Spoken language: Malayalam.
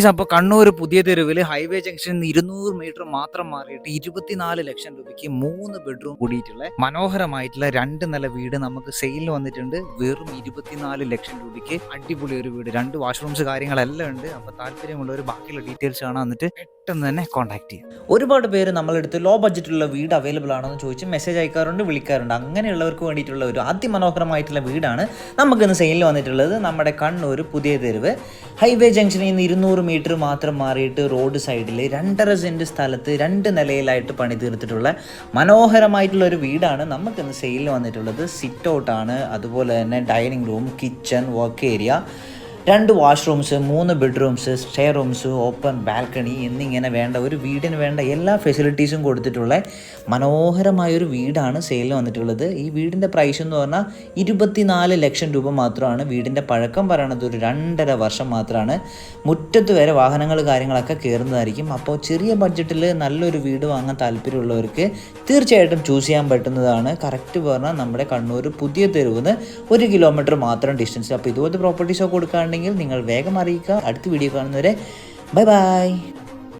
അപ്പോൾ കണ്ണൂർ പുതിയ തെരുവിൽ ഹൈവേ ജംഗ്ഷനിൽ നിന്ന് 200 മീറ്റർ മാത്രം മാറിയിട്ട് 24 ലക്ഷം രൂപയ്ക്ക് 3 ബെഡ്റൂം കൂടിയിട്ടുള്ള മനോഹരമായിട്ടുള്ള 2 നില വീട് നമുക്ക് സെയിലിൽ വന്നിട്ടുണ്ട്. വെറും 24 ലക്ഷം രൂപയ്ക്ക് അടിപൊളി ഒരു വീട്, 2 വാഷ്റൂംസ് കാര്യങ്ങളെല്ലാം ഉണ്ട്. അപ്പോൾ താല്പര്യമുള്ളവർ ബാക്കിയുള്ള ഡീറ്റെയിൽസ് കാണാൻ എന്നിട്ട് പെട്ടെന്ന് തന്നെ കോൺടാക്ട് ചെയ്യാം. ഒരുപാട് പേര് നമ്മളെടുത്ത് ലോ ബഡ്ജറ്റിലുള്ള വീട് അവൈലബിൾ ആണോ എന്ന് ചോദിച്ച് മെസ്സേജ് അയക്കാറുണ്ട്, വിളിക്കാറുണ്ട്. അങ്ങനെയുള്ളവർക്ക് വേണ്ടിയിട്ടുള്ള ഒരു അതിമനോഹരമായിട്ടുള്ള വീടാണ് നമുക്കിന്ന് സെയിലിൽ വന്നിട്ടുള്ളത്. നമ്മുടെ കണ്ണൂർ പുതിയ തെരുവ് ഹൈവേ ജംഗ്ഷനിൽ നിന്ന് 200 മീറ്റർ മാത്രം മാറിയിട്ട് റോഡ് സൈഡിൽ 2.5 സെൻറ്റ് സ്ഥലത്ത് 2 നിലയിലായിട്ട് പണി തീർത്തിട്ടുള്ള മനോഹരമായിട്ടുള്ള ഒരു വീടാണ് നമുക്കിന്ന് സെയിലിൽ വന്നിട്ടുള്ളത്. സിറ്റ് ഔട്ടാണ്, അതുപോലെ തന്നെ dining room, kitchen, work area, 2 washrooms, 3 bedrooms, stair rooms, open balcony എന്നിങ്ങനെ വേണ്ട ഒരു വീടിന് വേണ്ട എല്ലാ ഫെസിലിറ്റീസും കൊടുത്തിട്ടുള്ള മനോഹരമായൊരു വീടാണ് സെയിലിൽ വന്നിട്ടുള്ളത്. ഈ വീടിൻ്റെ പ്രൈസ് എന്ന് പറഞ്ഞാൽ 24 ലക്ഷം രൂപ മാത്രമാണ്. വീടിൻ്റെ പഴക്കം പറയണത് ഒരു 2.5 വർഷം മാത്രമാണ്. മുറ്റത്ത് വരെ വാഹനങ്ങൾ കാര്യങ്ങളൊക്കെ കയറുന്നതായിരിക്കും. അപ്പോൾ ചെറിയ ബഡ്ജറ്റിൽ നല്ലൊരു വീട് വാങ്ങാൻ താല്പര്യമുള്ളവർക്ക് തീർച്ചയായിട്ടും ചൂസ് ചെയ്യാൻ പറ്റുന്നതാണ്. കറക്റ്റ് പറഞ്ഞാൽ നമ്മുടെ കണ്ണൂർ പുതിയ തെരുവിൽ 1 കിലോമീറ്റർ മാത്രം ഡിസ്റ്റൻസ്. അപ്പോൾ ഇതുപോലത്തെ പ്രോപ്പർട്ടീസൊക്കെ കൊടുക്കുകയാണെങ്കിൽ നിങ്ങൾ വേഗം അറിയിക്കുക. അടുത്ത വീഡിയോ കാണുന്നവരെ ബൈ ബൈ.